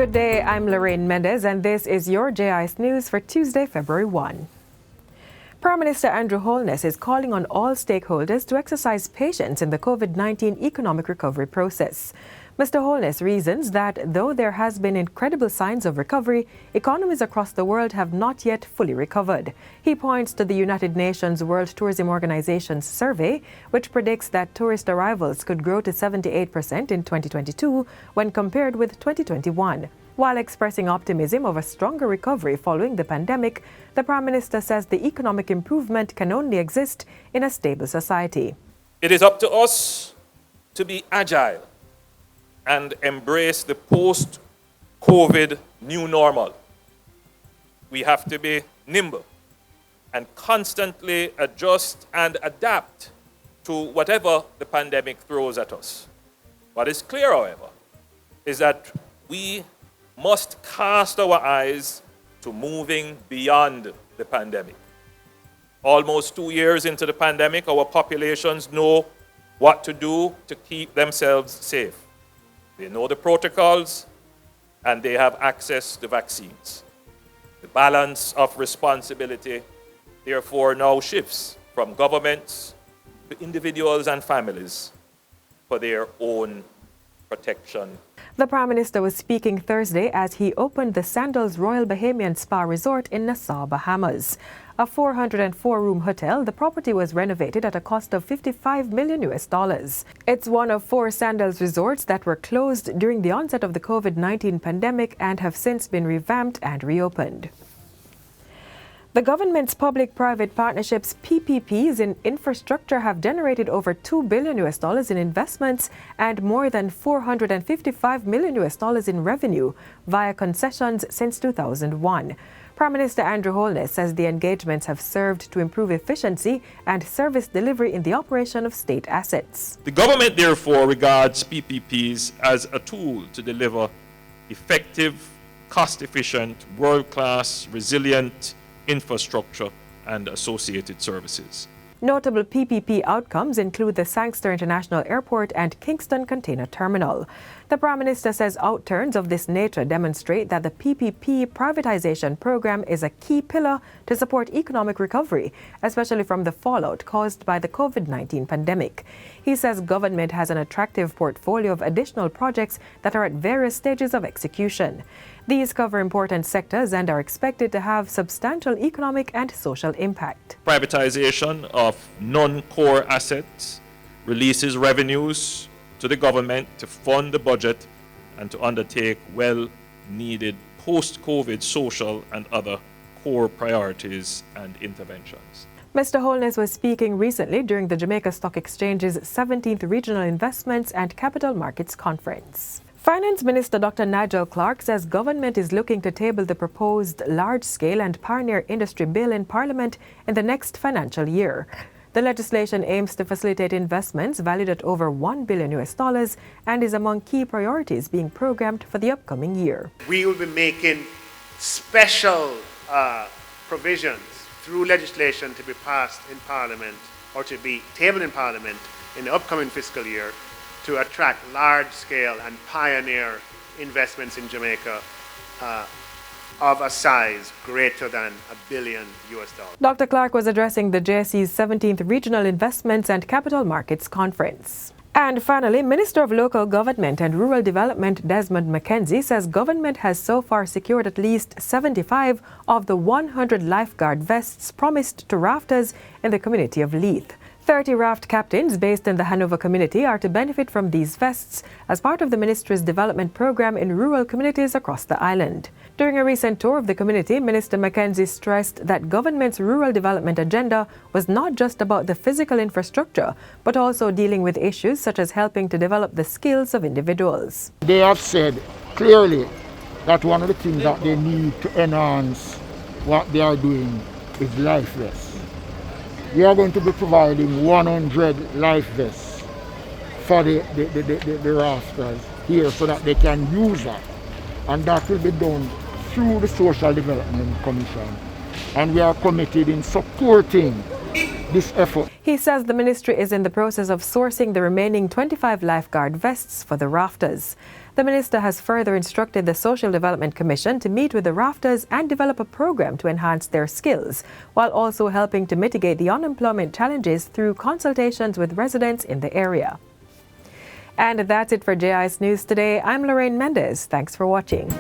Good day, I'm Lorraine Mendez, and this is your JIS News for Tuesday, February 1. Prime Minister Andrew Holness is calling on all stakeholders to exercise patience in the COVID-19 economic recovery process. Mr. Holness reasons that though there has been incredible signs of recovery, economies across the world have not yet fully recovered. He points to the United Nations World Tourism Organization's survey, which predicts that tourist arrivals could grow to 78% in 2022 when compared with 2021. While expressing optimism of a stronger recovery following the pandemic, the Prime Minister says the economic improvement can only exist in a stable society. It is up to us to be agile and embrace the post-COVID new normal. We have to be nimble and constantly adjust and adapt to whatever the pandemic throws at us. What is clear, however, is that we must cast our eyes to moving beyond the pandemic. Almost 2 years into the pandemic, our populations know what to do to keep themselves safe. They know the protocols, and they have access to vaccines. The balance of responsibility, therefore, now shifts from governments to individuals and families for their own protection. The Prime Minister was speaking Thursday as he opened the Sandals Royal Bahamian Spa Resort in Nassau, Bahamas. A 404-room hotel, the property was renovated at a cost of $55 million. It's one of 4 Sandals resorts that were closed during the onset of the COVID-19 pandemic and have since been revamped and reopened. The government's public-private partnerships PPPs in infrastructure have generated over $2 billion in investments and more than $455 million in revenue via concessions since 2001. Prime Minister Andrew Holness says the engagements have served to improve efficiency and service delivery in the operation of state assets. The government, therefore, regards PPPs as a tool to deliver effective, cost-efficient, world-class, resilient infrastructure and associated services. Notable PPP outcomes include the Sangster International Airport and Kingston Container Terminal. The Prime Minister says outturns of this nature demonstrate that the PPP privatization program is a key pillar to support economic recovery, especially from the fallout caused by the COVID-19 pandemic. He says government has an attractive portfolio of additional projects that are at various stages of execution. These cover important sectors and are expected to have substantial economic and social impact. Privatization of non-core assets releases revenues to the government to fund the budget and to undertake well-needed post-COVID social and other core priorities and interventions. Mr. Holness was speaking recently during the Jamaica Stock Exchange's 17th Regional Investments and Capital Markets Conference. Finance Minister Dr. Nigel Clark says government is looking to table the proposed large-scale and pioneer industry bill in Parliament in the next financial year. The legislation aims to facilitate investments valued at over $1 billion and is among key priorities being programmed for the upcoming year. We will be making special provisions through legislation to be passed in Parliament or to be tabled in Parliament in the upcoming fiscal year to attract large-scale and pioneer investments in Jamaica of a size greater than $1 billion. Dr. Clark was addressing the JIS's 17th Regional Investments and Capital Markets Conference. And finally, Minister of Local Government and Rural Development Desmond McKenzie says government has so far secured at least 75 of the 100 lifeguard vests promised to rafters in the community of Leith. 30 raft captains based in the Hanover community are to benefit from these vests as part of the ministry's development program in rural communities across the island. During a recent tour of the community, Minister McKenzie stressed that government's rural development agenda was not just about the physical infrastructure, but also dealing with issues such as helping to develop the skills of individuals. They have said clearly that one of the things that they need to enhance what they are doing is life vests. We are going to be providing 100 life vests for the rafters here so that they can use that. And that will be done through the Social Development Commission. And we are committed in supporting this effort. He says the ministry is in the process of sourcing the remaining 25 lifeguard vests for the rafters. The minister has further instructed the Social Development Commission to meet with the rafters and develop a program to enhance their skills, while also helping to mitigate the unemployment challenges through consultations with residents in the area. And that's it for JIS News today. I'm Lorraine Mendez. Thanks for watching.